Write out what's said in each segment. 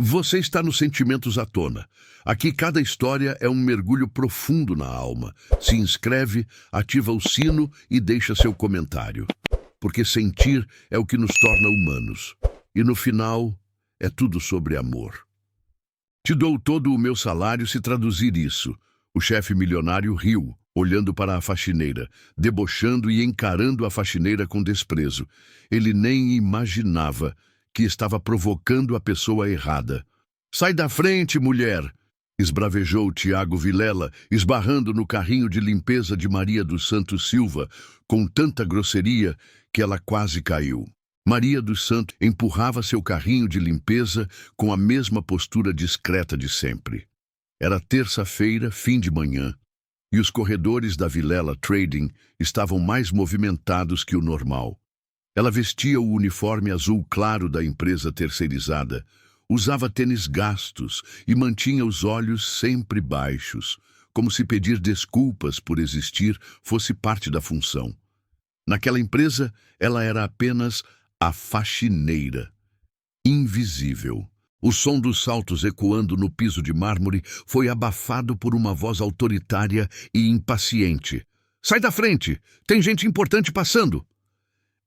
Você está nos Sentimentos à Tona. Aqui cada história é um mergulho profundo na alma. Se inscreve, ativa o sino e deixa seu comentário. Porque sentir é o que nos torna humanos. E no final, é tudo sobre amor. Te dou todo o meu salário se traduzir isso. O chefe milionário riu, olhando para a faxineira, debochando e encarando a faxineira com desprezo. Ele nem imaginava que estava provocando a pessoa errada. "Sai da frente, mulher!" esbravejou Tiago Vilela, esbarrando no carrinho de limpeza de Maria dos Santos Silva, com tanta grosseria que ela quase caiu. Maria dos Santos empurrava seu carrinho de limpeza com a mesma postura discreta de sempre. Era terça-feira, fim de manhã, e os corredores da Vilela Trading estavam mais movimentados que o normal. Ela vestia o uniforme azul claro da empresa terceirizada, usava tênis gastos e mantinha os olhos sempre baixos, como se pedir desculpas por existir fosse parte da função. Naquela empresa, ela era apenas a faxineira, invisível. O som dos saltos ecoando no piso de mármore foi abafado por uma voz autoritária e impaciente. "Sai da frente! Tem gente importante passando!"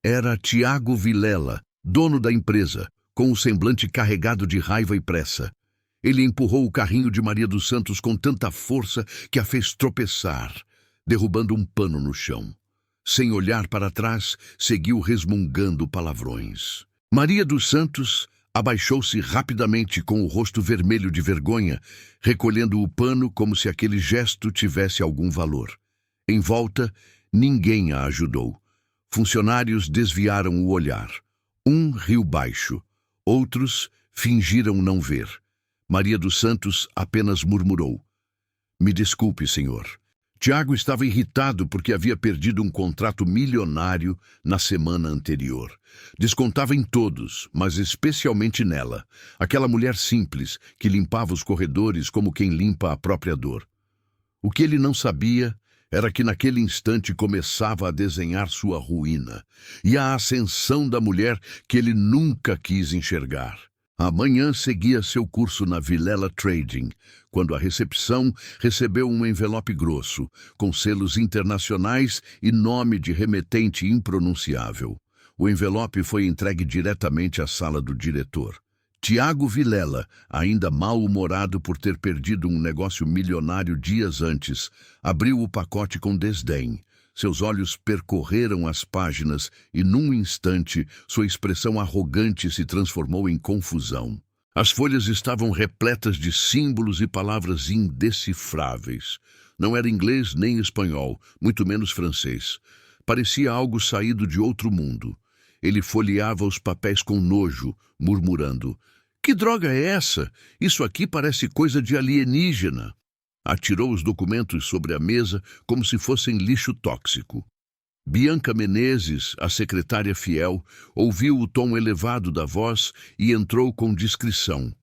Era Tiago Vilela, dono da empresa, com o semblante carregado de raiva e pressa. Ele empurrou o carrinho de Maria dos Santos com tanta força que a fez tropeçar, derrubando um pano no chão. Sem olhar para trás, seguiu resmungando palavrões. Maria dos Santos abaixou-se rapidamente com o rosto vermelho de vergonha, recolhendo o pano como se aquele gesto tivesse algum valor. Em volta, ninguém a ajudou. Funcionários desviaram o olhar. Um riu baixo. Outros fingiram não ver. Maria dos Santos apenas murmurou: "Me desculpe, senhor." Tiago estava irritado porque havia perdido um contrato milionário na semana anterior. Descontava em todos, mas especialmente nela, aquela mulher simples que limpava os corredores como quem limpa a própria dor. O que ele não sabia era que naquele instante começava a desenhar sua ruína e a ascensão da mulher que ele nunca quis enxergar. Amanhã seguia seu curso na Vilela Trading, quando a recepção recebeu um envelope grosso, com selos internacionais e nome de remetente impronunciável. O envelope foi entregue diretamente à sala do diretor. Tiago Vilela, ainda mal-humorado por ter perdido um negócio milionário dias antes, abriu o pacote com desdém. Seus olhos percorreram as páginas e, num instante, sua expressão arrogante se transformou em confusão. As folhas estavam repletas de símbolos e palavras indecifráveis. Não era inglês nem espanhol, muito menos francês. Parecia algo saído de outro mundo. Ele folheava os papéis com nojo, murmurando: "Que droga é essa? Isso aqui parece coisa de alienígena." Atirou os documentos sobre a mesa como se fossem lixo tóxico. Bianca Menezes, a secretária fiel, ouviu o tom elevado da voz e entrou com discrição.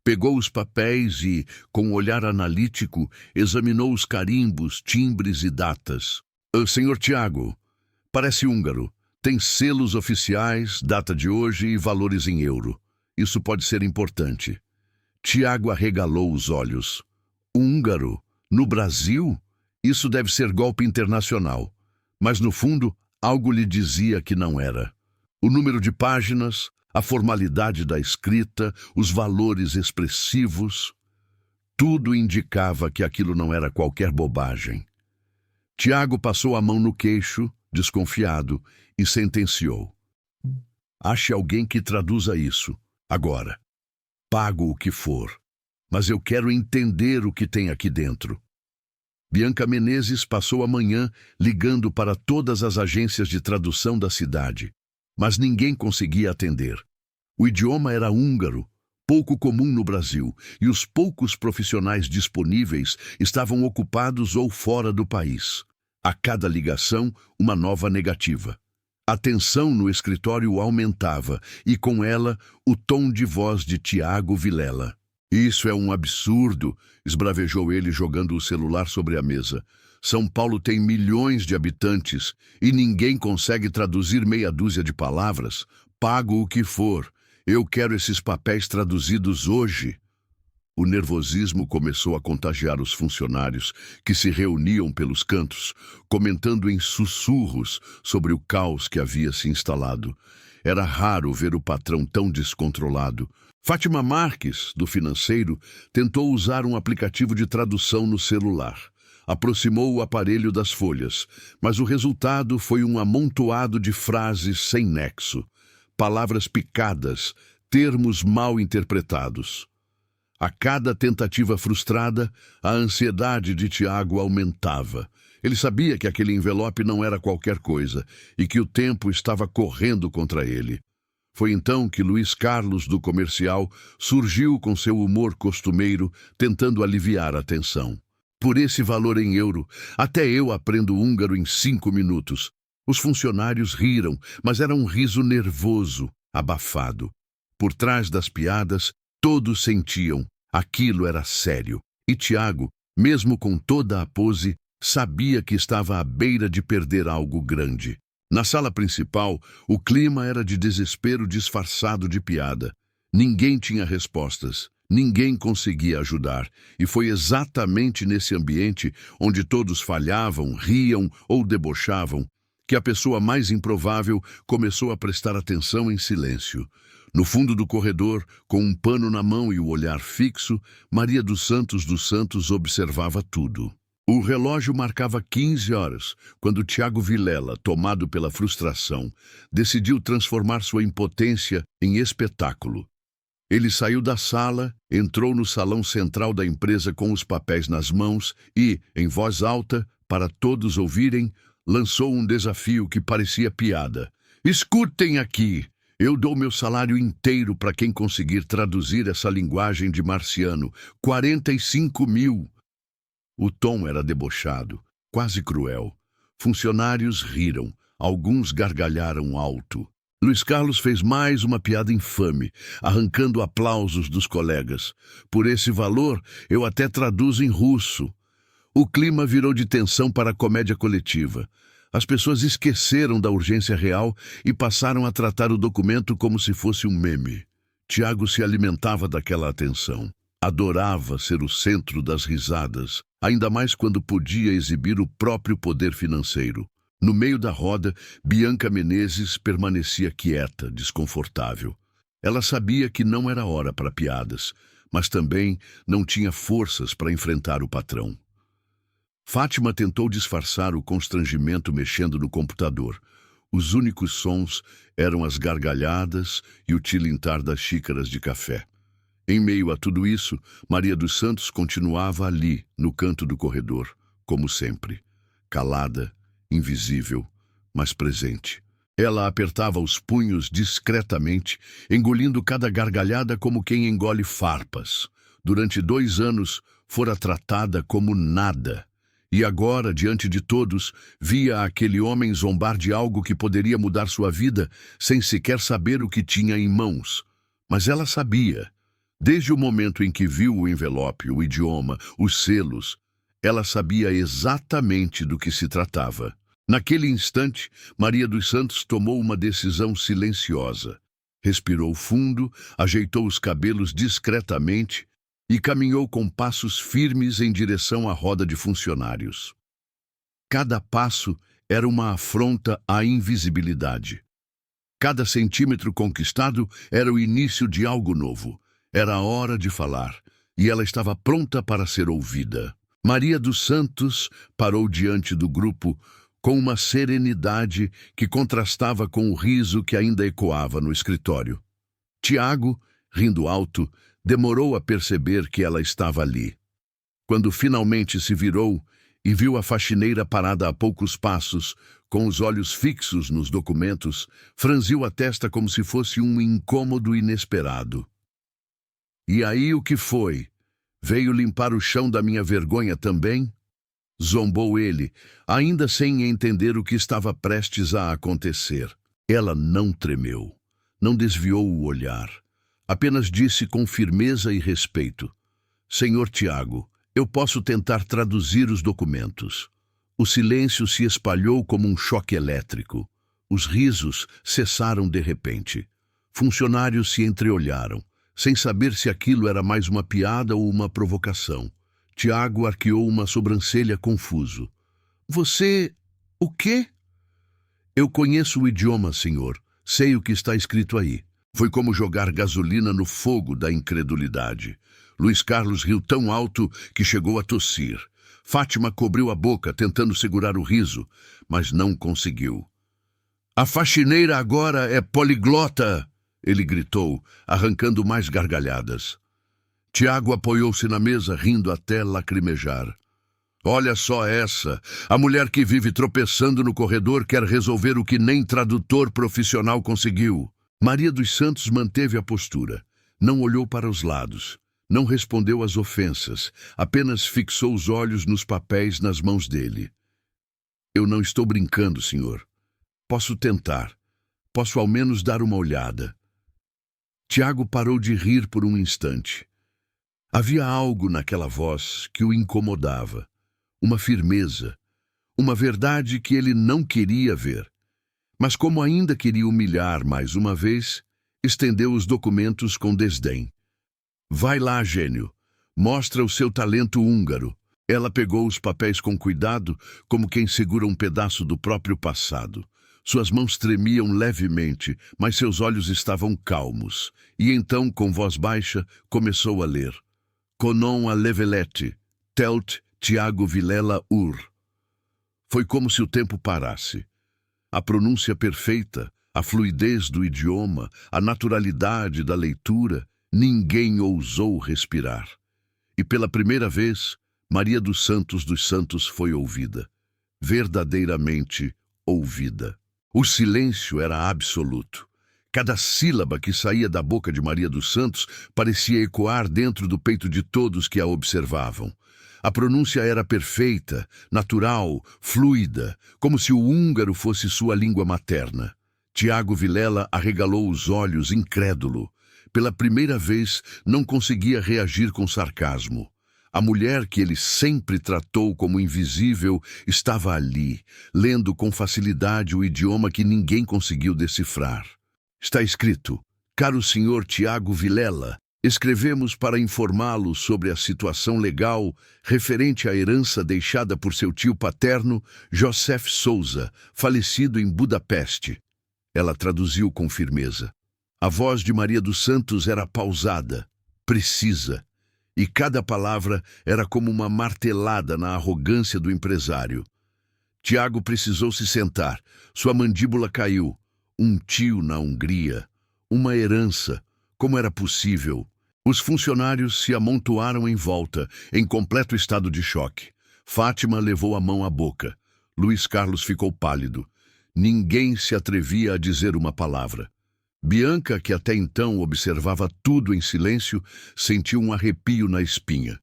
Pegou os papéis e, com um olhar analítico, examinou os carimbos, timbres e datas. "Senhor Tiago, parece húngaro. Tem selos oficiais, data de hoje e valores em euro. Isso pode ser importante." Tiago arregalou os olhos. "Húngaro? No Brasil? Isso deve ser golpe internacional." Mas, no fundo, algo lhe dizia que não era. O número de páginas, a formalidade da escrita, os valores expressivos, tudo indicava que aquilo não era qualquer bobagem. Tiago passou a mão no queixo, desconfiado, e sentenciou: "Ache alguém que traduza isso, agora. Pago o que for, mas eu quero entender o que tem aqui dentro." Bianca Menezes passou a manhã ligando para todas as agências de tradução da cidade, mas ninguém conseguia atender. O idioma era húngaro, pouco comum no Brasil, e os poucos profissionais disponíveis estavam ocupados ou fora do país. A cada ligação, uma nova negativa. A tensão no escritório aumentava e, com ela, o tom de voz de Tiago Vilela. "Isso é um absurdo", esbravejou ele jogando o celular sobre a mesa. "São Paulo tem milhões de habitantes e ninguém consegue traduzir meia dúzia de palavras. Pago o que for. Eu quero esses papéis traduzidos hoje. O nervosismo começou a contagiar os funcionários, que se reuniam pelos cantos, comentando em sussurros sobre o caos que havia se instalado. Era raro ver o patrão tão descontrolado. Fátima Marques, do financeiro, tentou usar um aplicativo de tradução no celular. Aproximou o aparelho das folhas, mas o resultado foi um amontoado de frases sem nexo, palavras picadas, termos mal interpretados. A cada tentativa frustrada, a ansiedade de Tiago aumentava. Ele sabia que aquele envelope não era qualquer coisa e que o tempo estava correndo contra ele. Foi então que Luiz Carlos, do comercial, surgiu com seu humor costumeiro, tentando aliviar a tensão. Por esse valor em euro, até eu aprendo húngaro em 5 minutos. Os funcionários riram, mas era um riso nervoso, abafado. Por trás das piadas, todos sentiam, aquilo era sério. E Tiago, mesmo com toda a pose, sabia que estava à beira de perder algo grande. Na sala principal, o clima era de desespero disfarçado de piada. Ninguém tinha respostas, ninguém conseguia ajudar, e foi exatamente nesse ambiente onde todos falhavam, riam ou debochavam, que a pessoa mais improvável começou a prestar atenção em silêncio. No fundo do corredor, com um pano na mão e o olhar fixo, Maria dos Santos observava tudo. O relógio marcava 15 horas, quando Tiago Vilela, tomado pela frustração, decidiu transformar sua impotência em espetáculo. Ele saiu da sala, entrou no salão central da empresa com os papéis nas mãos e, em voz alta, para todos ouvirem, lançou um desafio que parecia piada. Escutem aqui! Eu dou meu salário inteiro para quem conseguir traduzir essa linguagem de marciano. 45 mil! O tom era debochado, quase cruel. Funcionários riram, alguns gargalharam alto. Luiz Carlos fez mais uma piada infame, arrancando aplausos dos colegas. Por esse valor, eu até traduzo em russo. O clima virou de tensão para a comédia coletiva. As pessoas esqueceram da urgência real e passaram a tratar o documento como se fosse um meme. Tiago se alimentava daquela atenção. Adorava ser o centro das risadas, ainda mais quando podia exibir o próprio poder financeiro. No meio da roda, Bianca Menezes permanecia quieta, desconfortável. Ela sabia que não era hora para piadas, mas também não tinha forças para enfrentar o patrão. Fátima tentou disfarçar o constrangimento mexendo no computador. Os únicos sons eram as gargalhadas e o tilintar das xícaras de café. Em meio a tudo isso, Maria dos Santos continuava ali, no canto do corredor, como sempre, calada, invisível, mas presente. Ela apertava os punhos discretamente, engolindo cada gargalhada como quem engole farpas. Durante 2 anos, fora tratada como nada. E agora, diante de todos, via aquele homem zombar de algo que poderia mudar sua vida sem sequer saber o que tinha em mãos. Mas ela sabia. Desde o momento em que viu o envelope, o idioma, os selos, ela sabia exatamente do que se tratava. Naquele instante, Maria dos Santos tomou uma decisão silenciosa. Respirou fundo, ajeitou os cabelos discretamente e caminhou com passos firmes em direção à roda de funcionários. Cada passo era uma afronta à invisibilidade. Cada centímetro conquistado era o início de algo novo. Era a hora de falar, e ela estava pronta para ser ouvida. Maria dos Santos parou diante do grupo com uma serenidade que contrastava com o riso que ainda ecoava no escritório. Tiago, rindo alto, demorou a perceber que ela estava ali. Quando finalmente se virou e viu a faxineira parada a poucos passos, com os olhos fixos nos documentos, franziu a testa como se fosse um incômodo inesperado. E aí o que foi? Veio limpar o chão da minha vergonha também? Zombou ele, ainda sem entender o que estava prestes a acontecer. Ela não tremeu, não desviou o olhar. Apenas disse com firmeza e respeito: Senhor Tiago, eu posso tentar traduzir os documentos. O silêncio se espalhou como um choque elétrico. Os risos cessaram de repente. Funcionários se entreolharam, sem saber se aquilo era mais uma piada ou uma provocação. Tiago arqueou uma sobrancelha confuso. Você... o quê? Eu conheço o idioma, senhor. Sei o que está escrito aí. Foi como jogar gasolina no fogo da incredulidade. Luiz Carlos riu tão alto que chegou a tossir. Fátima cobriu a boca, tentando segurar o riso, mas não conseguiu. A faxineira agora é poliglota! Ele gritou, arrancando mais gargalhadas. Tiago apoiou-se na mesa, rindo até lacrimejar. Olha só essa! A mulher que vive tropeçando no corredor quer resolver o que nem tradutor profissional conseguiu. Maria dos Santos manteve a postura. Não olhou para os lados. Não respondeu às ofensas. Apenas fixou os olhos nos papéis nas mãos dele. Eu não estou brincando, senhor. Posso tentar. Posso ao menos dar uma olhada. Tiago parou de rir por um instante. Havia algo naquela voz que o incomodava. Uma firmeza. Uma verdade que ele não queria ver. Mas como ainda queria humilhar mais uma vez, estendeu os documentos com desdém. Vai lá, gênio. Mostra o seu talento húngaro. Ela pegou os papéis com cuidado, como quem segura um pedaço do próprio passado. Suas mãos tremiam levemente, mas seus olhos estavam calmos. E então, com voz baixa, começou a ler. Conon a levelete, telt Tiago Vilela Ur. Foi como se o tempo parasse. A pronúncia perfeita, a fluidez do idioma, a naturalidade da leitura, ninguém ousou respirar. E pela primeira vez, Maria dos Santos foi ouvida. Verdadeiramente ouvida. O silêncio era absoluto. Cada sílaba que saía da boca de Maria dos Santos parecia ecoar dentro do peito de todos que a observavam. A pronúncia era perfeita, natural, fluida, como se o húngaro fosse sua língua materna. Tiago Vilela arregalou os olhos, incrédulo. Pela primeira vez, não conseguia reagir com sarcasmo. A mulher que ele sempre tratou como invisível estava ali, lendo com facilidade o idioma que ninguém conseguiu decifrar. Está escrito: Caro senhor Tiago Vilela, escrevemos para informá-lo sobre a situação legal referente à herança deixada por seu tio paterno, Joseph Souza, falecido em Budapeste. Ela traduziu com firmeza. A voz de Maria dos Santos era pausada, precisa, e cada palavra era como uma martelada na arrogância do empresário. Tiago precisou se sentar, sua mandíbula caiu. Um tio na Hungria, uma herança, como era possível? Os funcionários se amontoaram em volta, em completo estado de choque. Fátima levou a mão à boca. Luiz Carlos ficou pálido. Ninguém se atrevia a dizer uma palavra. Bianca, que até então observava tudo em silêncio, sentiu um arrepio na espinha.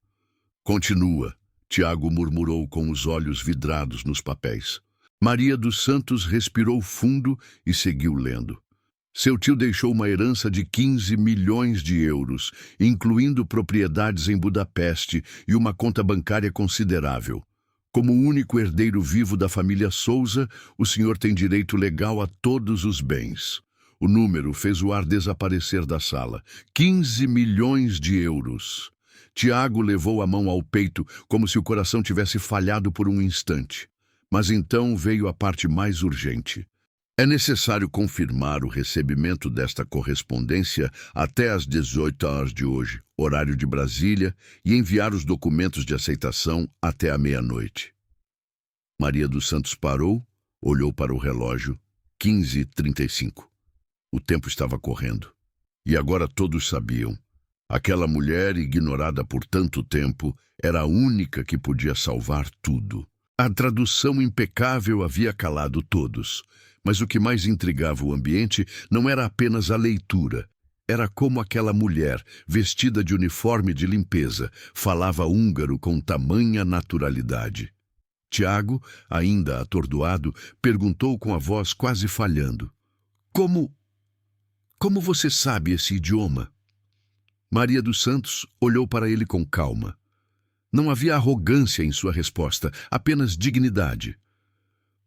Continua, Tiago murmurou com os olhos vidrados nos papéis. Maria dos Santos respirou fundo e seguiu lendo. Seu tio deixou uma herança de 15 milhões de euros, incluindo propriedades em Budapeste e uma conta bancária considerável. Como o único herdeiro vivo da família Souza, o senhor tem direito legal a todos os bens. O número fez o ar desaparecer da sala. 15 milhões de euros. Tiago levou a mão ao peito, como se o coração tivesse falhado por um instante. Mas então veio a parte mais urgente. É necessário confirmar o recebimento desta correspondência até às 18 horas de hoje, horário de Brasília, e enviar os documentos de aceitação até a meia-noite. Maria dos Santos parou, olhou para o relógio. 15h35. O tempo estava correndo. E agora todos sabiam. Aquela mulher, ignorada por tanto tempo, era a única que podia salvar tudo. A tradução impecável havia calado todos, mas o que mais intrigava o ambiente não era apenas a leitura. Era como aquela mulher, vestida de uniforme de limpeza, falava húngaro com tamanha naturalidade. Tiago, ainda atordoado, perguntou com a voz quase falhando. Como você sabe esse idioma? Maria dos Santos olhou para ele com calma. Não havia arrogância em sua resposta, apenas dignidade.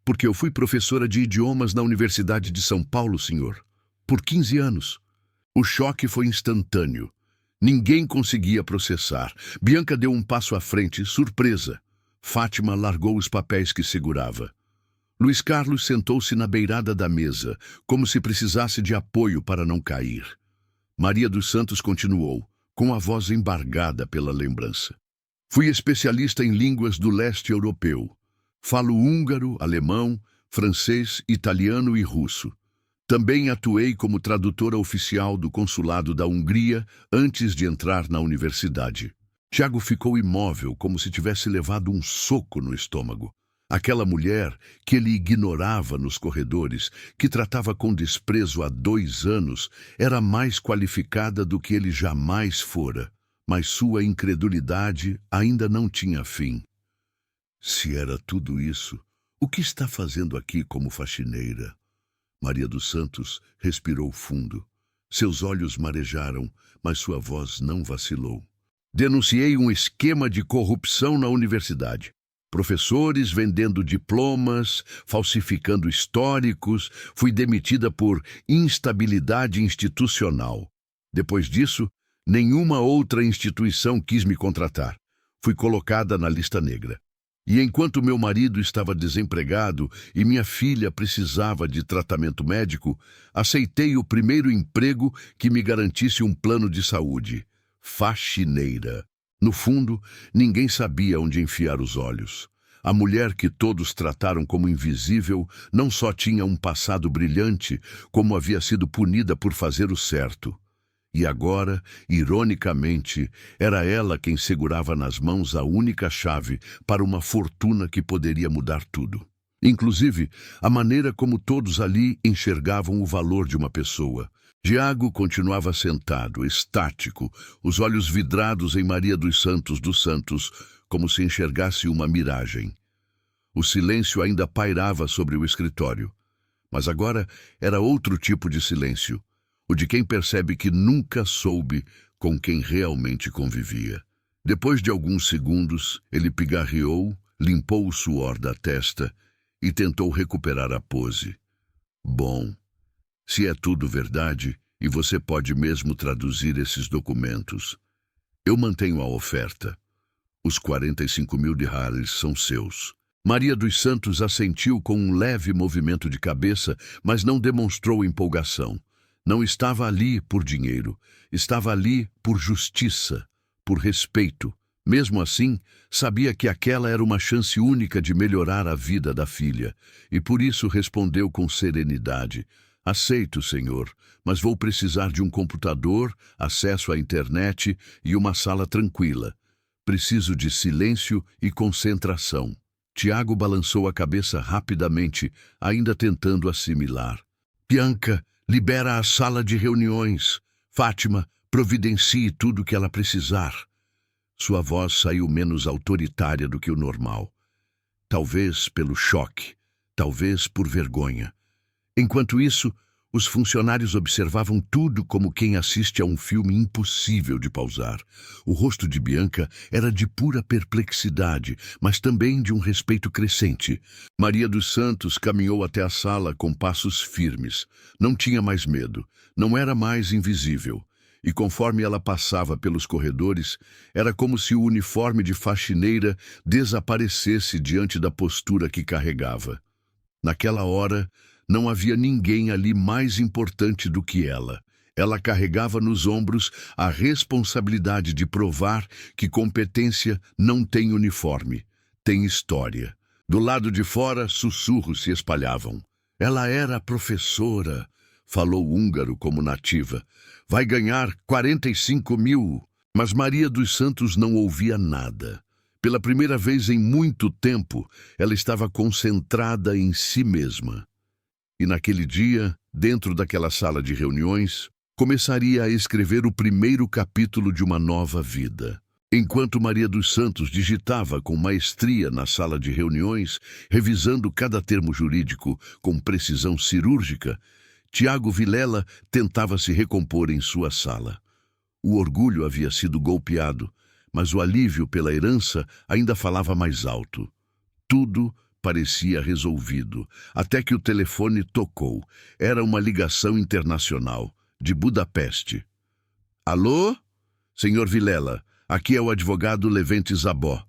Porque eu fui professora de idiomas na Universidade de São Paulo, senhor. Por 15 anos. O choque foi instantâneo. Ninguém conseguia processar. Bianca deu um passo à frente, surpresa. Fátima largou os papéis que segurava. Luiz Carlos sentou-se na beirada da mesa, como se precisasse de apoio para não cair. Maria dos Santos continuou, com a voz embargada pela lembrança. Fui especialista em línguas do leste europeu. Falo húngaro, alemão, francês, italiano e russo. Também atuei como tradutora oficial do consulado da Hungria antes de entrar na universidade. Tiago ficou imóvel, como se tivesse levado um soco no estômago. Aquela mulher que ele ignorava nos corredores, que tratava com desprezo há 2 anos, era mais qualificada do que ele jamais fora, mas sua incredulidade ainda não tinha fim. Se era tudo isso, o que está fazendo aqui como faxineira? Maria dos Santos respirou fundo. Seus olhos marejaram, mas sua voz não vacilou. Denunciei um esquema de corrupção na universidade. Professores vendendo diplomas, falsificando históricos. Fui demitida por instabilidade institucional. Depois disso, nenhuma outra instituição quis me contratar. Fui colocada na lista negra. E enquanto meu marido estava desempregado e minha filha precisava de tratamento médico, aceitei o primeiro emprego que me garantisse um plano de saúde. Faxineira. No fundo, ninguém sabia onde enfiar os olhos. A mulher que todos trataram como invisível não só tinha um passado brilhante, como havia sido punida por fazer o certo. E agora, ironicamente, era ela quem segurava nas mãos a única chave para uma fortuna que poderia mudar tudo. Inclusive, a maneira como todos ali enxergavam o valor de uma pessoa. Tiago continuava sentado, estático, os olhos vidrados em Maria dos Santos, como se enxergasse uma miragem. O silêncio ainda pairava sobre o escritório, mas agora era outro tipo de silêncio. O de quem percebe que nunca soube com quem realmente convivia. Depois de alguns segundos, ele pigarreou, limpou o suor da testa e tentou recuperar a pose. Bom, se é tudo verdade, e você pode mesmo traduzir esses documentos, eu mantenho a oferta. Os 45 mil dirhams são seus. Maria dos Santos assentiu com um leve movimento de cabeça, mas não demonstrou empolgação. Não estava ali por dinheiro, estava ali por justiça, por respeito. Mesmo assim, sabia que aquela era uma chance única de melhorar a vida da filha, e por isso respondeu com serenidade: aceito, senhor, mas vou precisar de um computador, acesso à internet e uma sala tranquila. Preciso de silêncio e concentração. Tiago balançou a cabeça rapidamente, ainda tentando assimilar. Bianca, libera a sala de reuniões. Fátima, providencie tudo o que ela precisar. Sua voz saiu menos autoritária do que o normal. Talvez pelo choque, talvez por vergonha. Enquanto isso, os funcionários observavam tudo como quem assiste a um filme impossível de pausar. O rosto de Bianca era de pura perplexidade, mas também de um respeito crescente. Maria dos Santos caminhou até a sala com passos firmes. Não tinha mais medo, não era mais invisível. E conforme ela passava pelos corredores, era como se o uniforme de faxineira desaparecesse diante da postura que carregava. Naquela hora, não havia ninguém ali mais importante do que ela. Ela carregava nos ombros a responsabilidade de provar que competência não tem uniforme, tem história. Do lado de fora, sussurros se espalhavam. Ela era professora, falou húngaro como nativa. Vai ganhar 45 mil. Mas Maria dos Santos não ouvia nada. Pela primeira vez em muito tempo, ela estava concentrada em si mesma. E naquele dia, dentro daquela sala de reuniões, começaria a escrever o primeiro capítulo de uma nova vida. Enquanto Maria dos Santos digitava com maestria na sala de reuniões, revisando cada termo jurídico com precisão cirúrgica, Tiago Vilela tentava se recompor em sua sala. O orgulho havia sido golpeado, mas o alívio pela herança ainda falava mais alto. Tudo parecia resolvido, até que o telefone tocou. Era uma ligação internacional. de Budapeste. Alô? Senhor Vilela, aqui é o advogado Levente Zabó.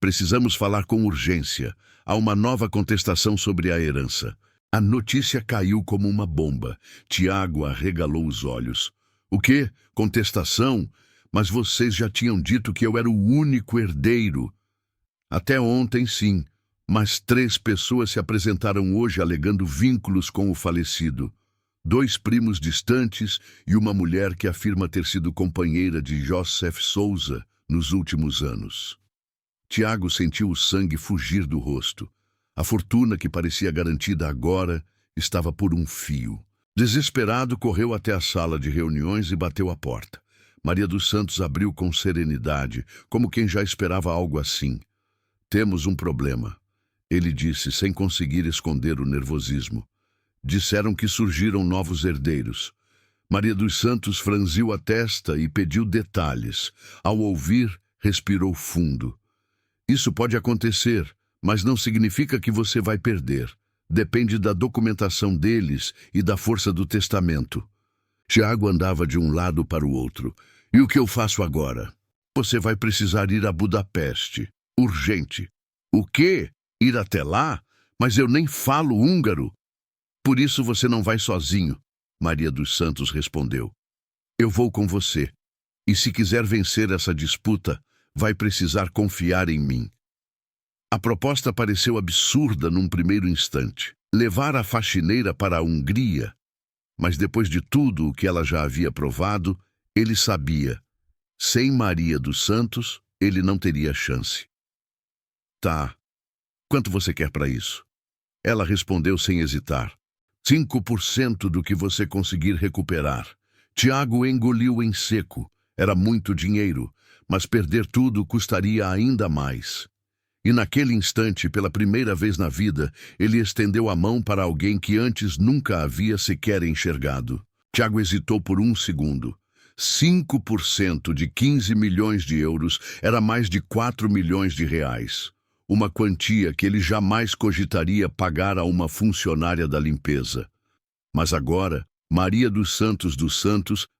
Precisamos falar com urgência. Há uma nova contestação sobre a herança. A notícia caiu como uma bomba. Tiago arregalou os olhos. O quê? Contestação? Mas vocês já tinham dito que eu era o único herdeiro. Até ontem, sim. Mas 3 pessoas se apresentaram hoje alegando vínculos com o falecido. 2 primos distantes e uma mulher que afirma ter sido companheira de Joseph Souza nos últimos anos. Tiago sentiu o sangue fugir do rosto. A fortuna que parecia garantida agora estava por um fio. Desesperado, correu até a sala de reuniões e bateu à porta. Maria dos Santos abriu com serenidade, como quem já esperava algo assim. Temos um problema, ele disse, sem conseguir esconder o nervosismo. Disseram que surgiram novos herdeiros. Maria dos Santos franziu a testa e pediu detalhes. Ao ouvir, respirou fundo. Isso pode acontecer, mas não significa que você vai perder. Depende da documentação deles e da força do testamento. Tiago andava de um lado para o outro. E o que eu faço agora? Você vai precisar ir a Budapeste. Urgente. O quê? Ir até lá? Mas eu nem falo húngaro. Por isso você não vai sozinho, Maria dos Santos respondeu. Eu vou com você. E se quiser vencer essa disputa, vai precisar confiar em mim. A proposta pareceu absurda num primeiro instante. Levar a faxineira para a Hungria. Mas depois de tudo o que ela já havia provado, ele sabia. Sem Maria dos Santos, ele não teria chance. Tá. Quanto você quer para isso? Ela respondeu sem hesitar. 5% do que você conseguir recuperar. Tiago engoliu em seco. Era muito dinheiro, mas perder tudo custaria ainda mais. E naquele instante, pela primeira vez na vida, ele estendeu a mão para alguém que antes nunca havia sequer enxergado. Tiago hesitou por um segundo. 5% de 15 milhões de euros era mais de 4 milhões de reais. Uma quantia que ele jamais cogitaria pagar a uma funcionária da limpeza. Mas agora, Maria dos Santos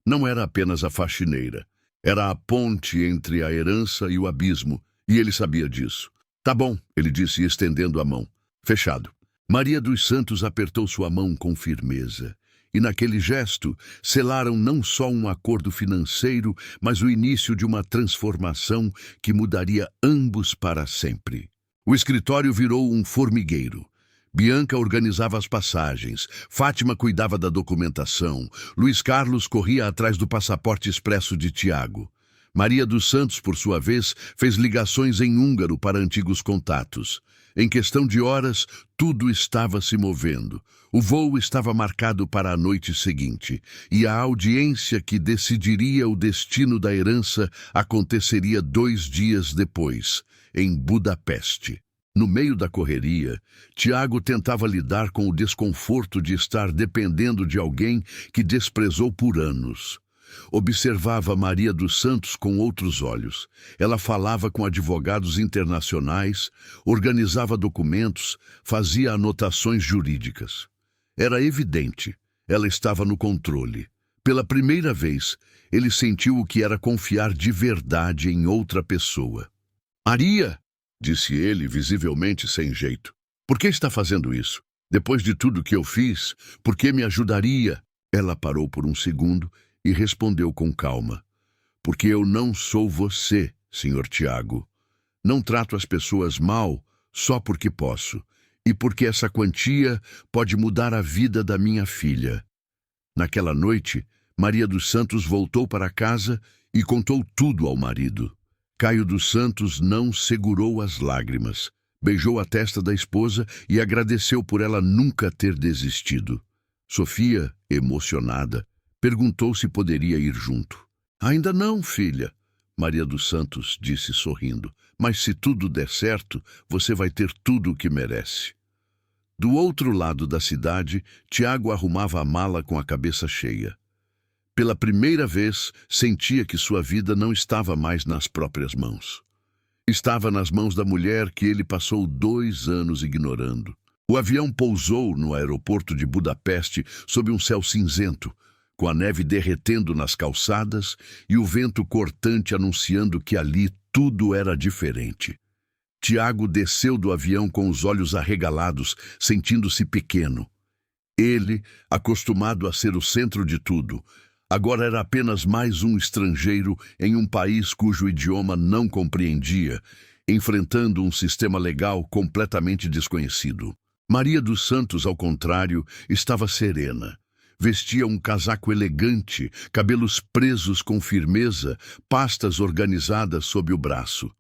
não era apenas a faxineira. Era a ponte entre a herança e o abismo, e ele sabia disso. Tá bom, ele disse, estendendo a mão. Fechado. Maria dos Santos apertou sua mão com firmeza. E naquele gesto, selaram não só um acordo financeiro, mas o início de uma transformação que mudaria ambos para sempre. O escritório virou um formigueiro. Bianca organizava as passagens, Fátima cuidava da documentação, Luiz Carlos corria atrás do passaporte expresso de Tiago. Maria dos Santos, por sua vez, fez ligações em húngaro para antigos contatos. Em questão de horas, tudo estava se movendo. O voo estava marcado para a noite seguinte, e a audiência que decidiria o destino da herança aconteceria 2 dias depois, em Budapeste. No meio da correria, Tiago tentava lidar com o desconforto de estar dependendo de alguém que desprezou por anos. Observava Maria dos Santos com outros olhos. Ela falava com advogados internacionais, organizava documentos, fazia anotações jurídicas. Era evidente, ela estava no controle. Pela primeira vez, ele sentiu o que era confiar de verdade em outra pessoa. Maria, disse ele, visivelmente sem jeito. Por que está fazendo isso? Depois de tudo que eu fiz, por que me ajudaria? Ela parou por um segundo e respondeu com calma. Porque eu não sou você, Sr. Tiago. Não trato as pessoas mal só porque posso, e porque essa quantia pode mudar a vida da minha filha. Naquela noite, Maria dos Santos voltou para casa e contou tudo ao marido. Caio dos Santos não segurou as lágrimas. Beijou a testa da esposa e agradeceu por ela nunca ter desistido. Sofia, emocionada, perguntou se poderia ir junto. Ainda não, filha, Maria dos Santos disse sorrindo. Mas se tudo der certo, você vai ter tudo o que merece. Do outro lado da cidade, Tiago arrumava a mala com a cabeça cheia. Pela primeira vez, sentia que sua vida não estava mais nas próprias mãos. Estava nas mãos da mulher que ele passou 2 anos ignorando. O avião pousou no aeroporto de Budapeste sob um céu cinzento. com a neve derretendo nas calçadas e o vento cortante anunciando que ali tudo era diferente. Tiago desceu do avião com os olhos arregalados, sentindo-se pequeno. Ele, acostumado a ser o centro de tudo, agora era apenas mais um estrangeiro em um país cujo idioma não compreendia, enfrentando um sistema legal completamente desconhecido. Maria dos Santos, ao contrário, estava serena. Vestia um casaco elegante, cabelos presos com firmeza, pastas organizadas sob o braço.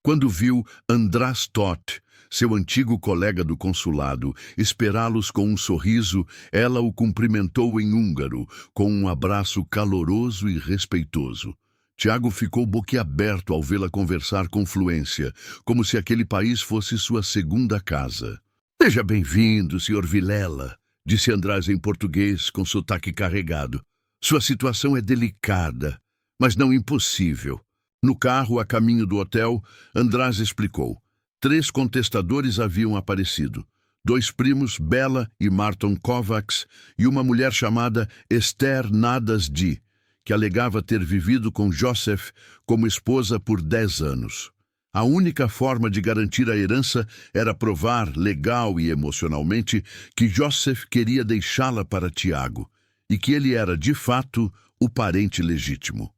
Quando viu András Todt, seu antigo colega do consulado, esperá-los com um sorriso, ela o cumprimentou em húngaro, com um abraço caloroso e respeitoso. Tiago ficou boquiaberto ao vê-la conversar com fluência, como se aquele país fosse sua segunda casa. «Seja bem-vindo, Sr. Vilela», disse András em português, com sotaque carregado. «Sua situação é delicada, mas não impossível». No carro, a caminho do hotel, András explicou. 3 contestadores haviam aparecido. 2 primos, Bela e Marton Kovacs, e uma mulher chamada Esther Nadasdy, que alegava ter vivido com Joseph como esposa por 10 anos. A única forma de garantir a herança era provar, legal e emocionalmente, que Joseph queria deixá-la para Tiago, e que ele era, de fato, o parente legítimo.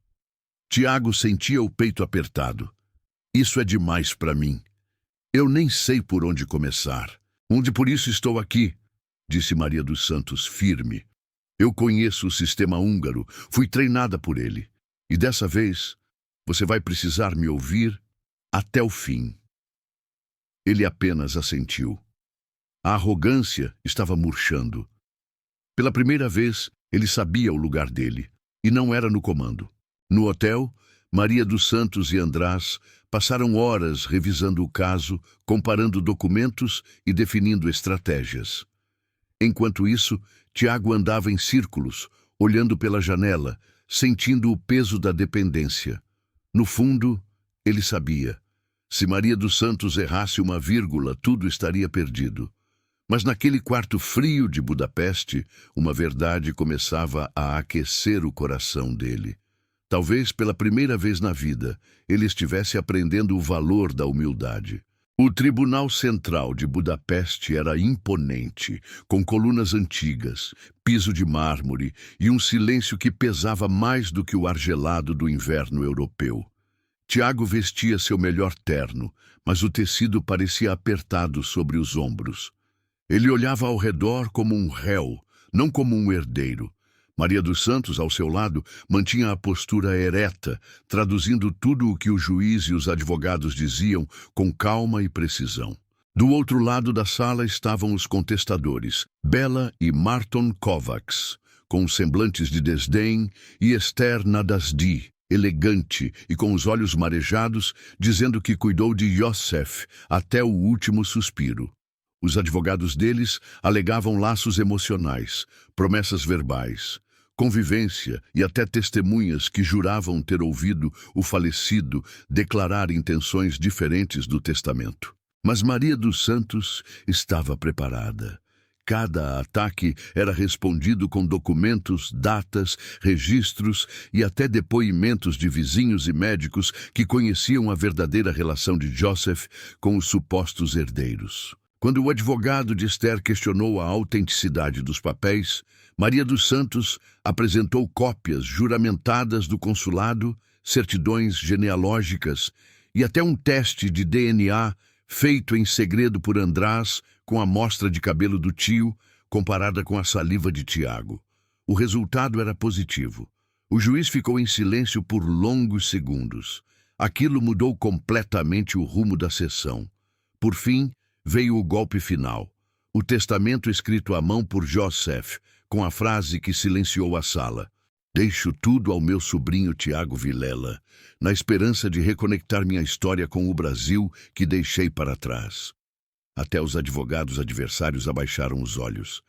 Tiago sentia o peito apertado. «Isso é demais para mim. Eu nem sei por onde começar. Por isso estou aqui», disse Maria dos Santos, firme. «Eu conheço o sistema húngaro, fui treinada por ele. E dessa vez, você vai precisar me ouvir até o fim». Ele apenas assentiu. A arrogância estava murchando. Pela primeira vez, ele sabia o lugar dele, e não era no comando. No hotel, Maria dos Santos e András passaram horas revisando o caso, comparando documentos e definindo estratégias. Enquanto isso, Tiago andava em círculos, olhando pela janela, sentindo o peso da dependência. No fundo, ele sabia. Se Maria dos Santos errasse uma vírgula, tudo estaria perdido. Mas naquele quarto frio de Budapeste, uma verdade começava a aquecer o coração dele. Talvez pela primeira vez na vida, ele estivesse aprendendo o valor da humildade. O Tribunal Central de Budapeste era imponente, com colunas antigas, piso de mármore e um silêncio que pesava mais do que o ar gelado do inverno europeu. Tiago vestia seu melhor terno, mas o tecido parecia apertado sobre os ombros. Ele olhava ao redor como um réu, não como um herdeiro. Maria dos Santos, ao seu lado, mantinha a postura ereta, traduzindo tudo o que o juiz e os advogados diziam com calma e precisão. Do outro lado da sala estavam os contestadores, Bela e Marton Kovacs, com semblantes de desdém, e Esther Nadasdy, elegante e com os olhos marejados, dizendo que cuidou de Joseph até o último suspiro. Os advogados deles alegavam laços emocionais, promessas verbais, convivência e até testemunhas que juravam ter ouvido o falecido declarar intenções diferentes do testamento. Mas Maria dos Santos estava preparada. Cada ataque era respondido com documentos, datas, registros e até depoimentos de vizinhos e médicos que conheciam a verdadeira relação de Joseph com os supostos herdeiros. Quando o advogado de Esther questionou a autenticidade dos papéis, Maria dos Santos apresentou cópias juramentadas do consulado, certidões genealógicas e até um teste de DNA feito em segredo por András com a amostra de cabelo do tio, comparada com a saliva de Tiago. O resultado era positivo. O juiz ficou em silêncio por longos segundos. Aquilo mudou completamente o rumo da sessão. Por fim, veio o golpe final. O testamento escrito à mão por Joseph, com a frase que silenciou a sala. «Deixo tudo ao meu sobrinho Tiago Vilela, na esperança de reconectar minha história com o Brasil que deixei para trás». Até os advogados adversários abaixaram os olhos.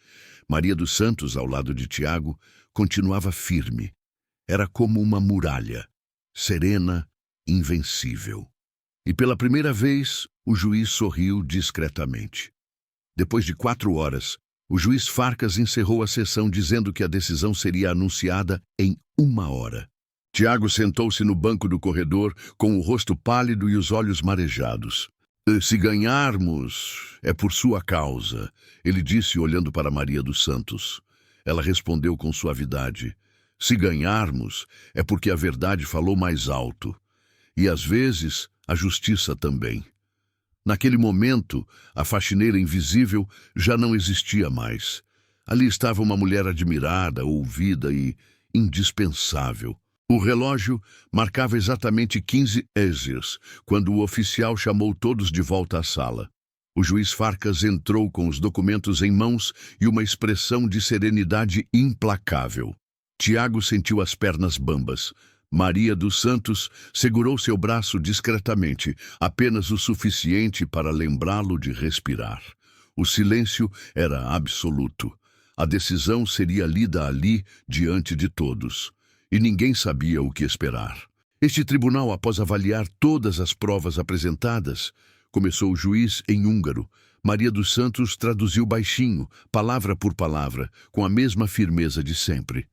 Maria dos Santos, ao lado de Tiago, continuava firme. Era como uma muralha, serena, invencível. E pela primeira vez, o juiz sorriu discretamente. Depois de 4 horas, O juiz Farcas encerrou a sessão dizendo que a decisão seria anunciada em 1 hora. Tiago sentou-se no banco do corredor, com o rosto pálido e os olhos marejados. Se ganharmos, é por sua causa, ele disse olhando para Maria dos Santos. Ela respondeu com suavidade. Se ganharmos, é porque a verdade falou mais alto. E às vezes, a justiça também. Naquele momento, a faxineira invisível já não existia mais. Ali estava uma mulher admirada, ouvida e indispensável. O relógio marcava exatamente 15 ésirs, quando o oficial chamou todos de volta à sala. O juiz Farcas entrou com os documentos em mãos e uma expressão de serenidade implacável. Tiago sentiu as pernas bambas. Maria dos Santos segurou seu braço discretamente, apenas o suficiente para lembrá-lo de respirar. O silêncio era absoluto. A decisão seria lida ali, diante de todos. E ninguém sabia o que esperar. Este tribunal, após avaliar todas as provas apresentadas, começou o juiz em húngaro. Maria dos Santos traduziu baixinho, palavra por palavra, com a mesma firmeza de sempre.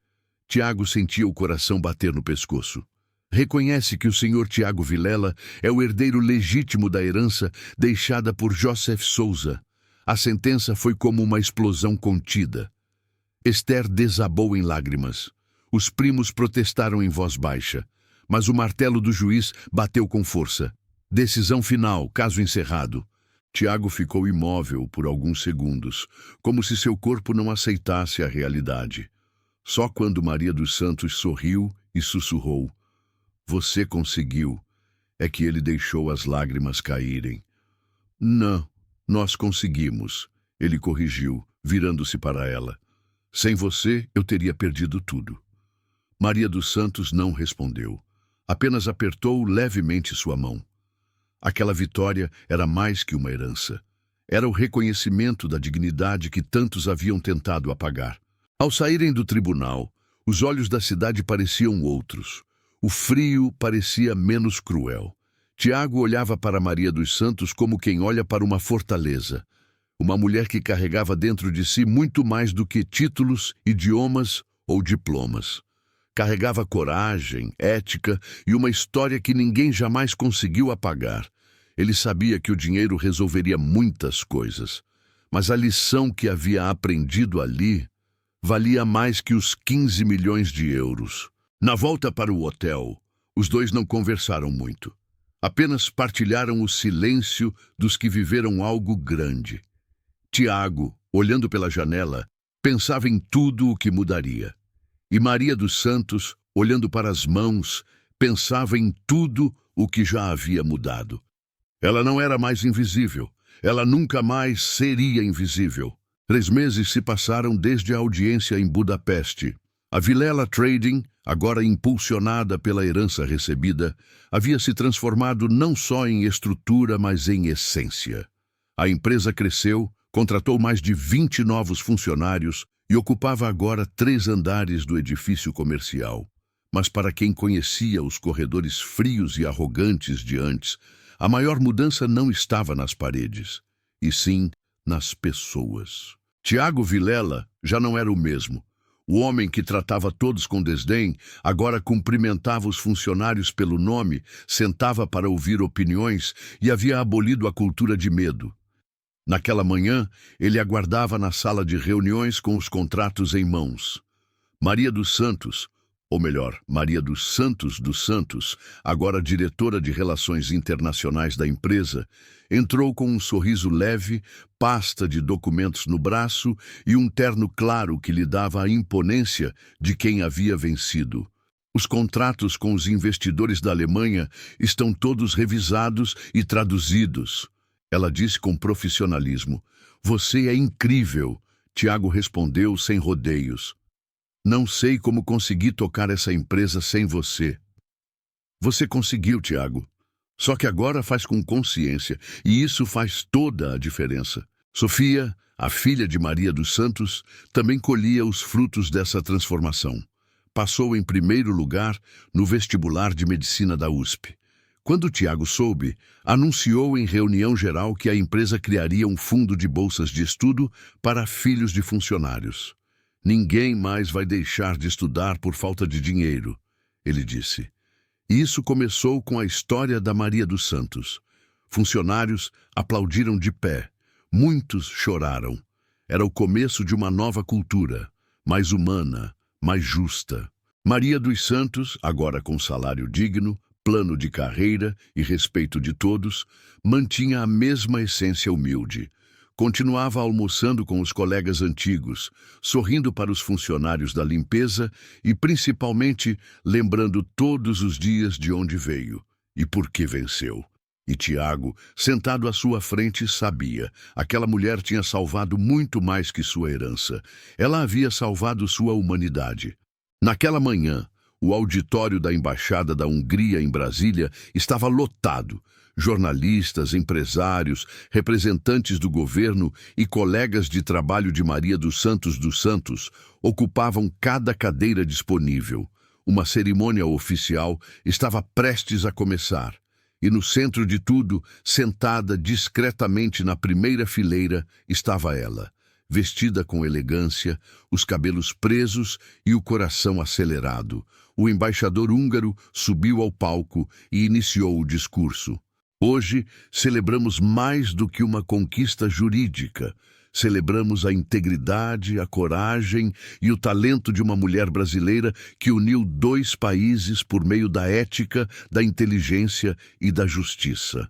Tiago sentia o coração bater no pescoço. Reconhece que o senhor Tiago Vilela é o herdeiro legítimo da herança deixada por Joseph Souza. A sentença foi como uma explosão contida. Esther desabou em lágrimas. Os primos protestaram em voz baixa, mas o martelo do juiz bateu com força. Decisão final, caso encerrado. Tiago ficou imóvel por alguns segundos, como se seu corpo não aceitasse a realidade. Só quando Maria dos Santos sorriu e sussurrou, "Você conseguiu", é que ele deixou as lágrimas caírem. "Não, nós conseguimos", ele corrigiu, virando-se para ela. "Sem você, eu teria perdido tudo." Maria dos Santos não respondeu. Apenas apertou levemente sua mão. Aquela vitória era mais que uma herança. Era o reconhecimento da dignidade que tantos haviam tentado apagar. Ao saírem do tribunal, os olhos da cidade pareciam outros. O frio parecia menos cruel. Tiago olhava para Maria dos Santos como quem olha para uma fortaleza. Uma mulher que carregava dentro de si muito mais do que títulos, idiomas ou diplomas. Carregava coragem, ética e uma história que ninguém jamais conseguiu apagar. Ele sabia que o dinheiro resolveria muitas coisas, mas a lição que havia aprendido ali valia mais que os 15 milhões de euros. Na volta para o hotel, os dois não conversaram muito. Apenas partilharam o silêncio dos que viveram algo grande. Tiago, olhando pela janela, pensava em tudo o que mudaria. E Maria dos Santos, olhando para as mãos, pensava em tudo o que já havia mudado. Ela não era mais invisível. Ela nunca mais seria invisível. 3 meses se passaram desde a audiência em Budapeste. A Vilela Trading, agora impulsionada pela herança recebida, havia se transformado não só em estrutura, mas em essência. A empresa cresceu, contratou mais de 20 novos funcionários e ocupava agora 3 andares do edifício comercial. Mas para quem conhecia os corredores frios e arrogantes de antes, a maior mudança não estava nas paredes, e sim nas pessoas. Tiago Vilela já não era o mesmo. O homem que tratava todos com desdém agora cumprimentava os funcionários pelo nome, sentava para ouvir opiniões e havia abolido a cultura de medo. Naquela manhã, ele aguardava na sala de reuniões com os contratos em mãos. Maria dos Santos, ou melhor, Maria dos Santos, agora diretora de Relações Internacionais da empresa, entrou com um sorriso leve, pasta de documentos no braço e um terno claro que lhe dava a imponência de quem havia vencido. Os contratos com os investidores da Alemanha estão todos revisados e traduzidos. Ela disse com profissionalismo. Você é incrível, Tiago respondeu sem rodeios. Não sei como consegui tocar essa empresa sem você. Você conseguiu, Tiago. Só que agora faz com consciência, e isso faz toda a diferença. Sofia, a filha de Maria dos Santos, também colhia os frutos dessa transformação. Passou em primeiro lugar no vestibular de medicina da USP. Quando Tiago soube, anunciou em reunião geral que a empresa criaria um fundo de bolsas de estudo para filhos de funcionários. Ninguém mais vai deixar de estudar por falta de dinheiro, ele disse. E isso começou com a história da Maria dos Santos. Funcionários aplaudiram de pé. Muitos choraram. Era o começo de uma nova cultura, mais humana, mais justa. Maria dos Santos, agora com salário digno, plano de carreira e respeito de todos, mantinha a mesma essência humilde. Continuava almoçando com os colegas antigos, sorrindo para os funcionários da limpeza e, principalmente, lembrando todos os dias de onde veio e por que venceu. E Tiago, sentado à sua frente, sabia. Aquela mulher tinha salvado muito mais que sua herança. Ela havia salvado sua humanidade. Naquela manhã, o auditório da Embaixada da Hungria em Brasília estava lotado. Jornalistas, empresários, representantes do governo e colegas de trabalho de Maria dos Santos ocupavam cada cadeira disponível. Uma cerimônia oficial estava prestes a começar. E no centro de tudo, sentada discretamente na primeira fileira, estava ela, vestida com elegância, os cabelos presos e o coração acelerado. O embaixador húngaro subiu ao palco e iniciou o discurso. Hoje, celebramos mais do que uma conquista jurídica. Celebramos a integridade, a coragem e o talento de uma mulher brasileira que uniu dois países por meio da ética, da inteligência e da justiça.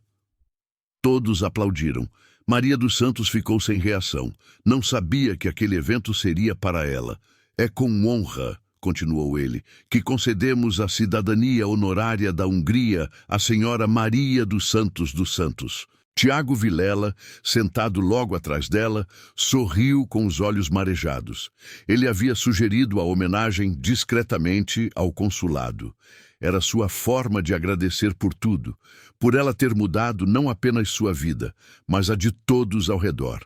Todos aplaudiram. Maria dos Santos ficou sem reação. Não sabia que aquele evento seria para ela. É com honra, continuou ele, que concedemos a cidadania honorária da Hungria à senhora Maria dos Santos. Tiago Vilela, sentado logo atrás dela, sorriu com os olhos marejados. Ele havia sugerido a homenagem discretamente ao consulado. Era sua forma de agradecer por tudo, por ela ter mudado não apenas sua vida, mas a de todos ao redor.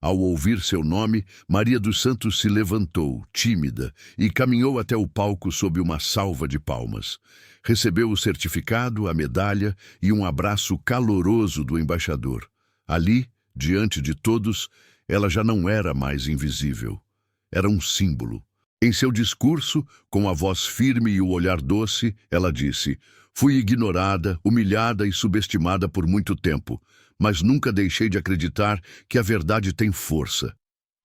Ao ouvir seu nome, Maria dos Santos se levantou, tímida, e caminhou até o palco sob uma salva de palmas. Recebeu o certificado, a medalha e um abraço caloroso do embaixador. Ali, diante de todos, ela já não era mais invisível. Era um símbolo. Em seu discurso, com a voz firme e o olhar doce, ela disse: "Fui ignorada, humilhada e subestimada por muito tempo, mas nunca deixei de acreditar que a verdade tem força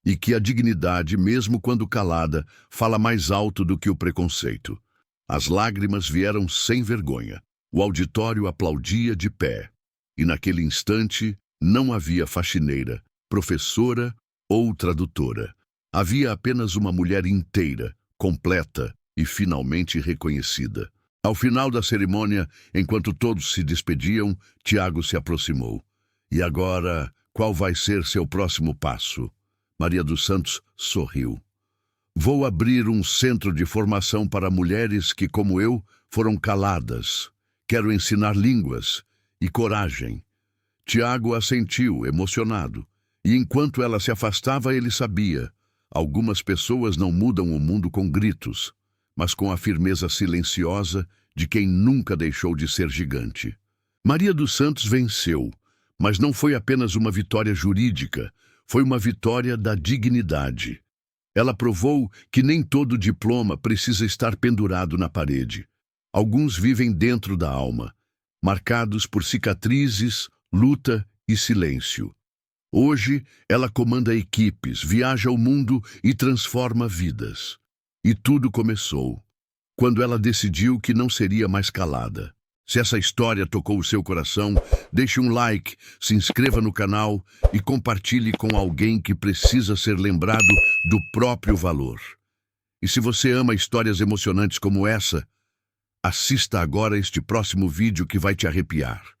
e que a dignidade, mesmo quando calada, fala mais alto do que o preconceito." As lágrimas vieram sem vergonha. O auditório aplaudia de pé. E naquele instante não havia faxineira, professora ou tradutora. Havia apenas uma mulher inteira, completa e finalmente reconhecida. Ao final da cerimônia, enquanto todos se despediam, Tiago se aproximou. "E agora, qual vai ser seu próximo passo?" Maria dos Santos sorriu. "Vou abrir um centro de formação para mulheres que, como eu, foram caladas. Quero ensinar línguas e coragem." Tiago assentiu, emocionado. E enquanto ela se afastava, ele sabia: algumas pessoas não mudam o mundo com gritos, mas com a firmeza silenciosa de quem nunca deixou de ser gigante. Maria dos Santos venceu, mas não foi apenas uma vitória jurídica, foi uma vitória da dignidade. Ela provou que nem todo diploma precisa estar pendurado na parede. Alguns vivem dentro da alma, marcados por cicatrizes, luta e silêncio. Hoje, ela comanda equipes, viaja o mundo e transforma vidas. E tudo começou quando ela decidiu que não seria mais calada. Se essa história tocou o seu coração, deixe um like, se inscreva no canal e compartilhe com alguém que precisa ser lembrado do próprio valor. E se você ama histórias emocionantes como essa, assista agora este próximo vídeo que vai te arrepiar.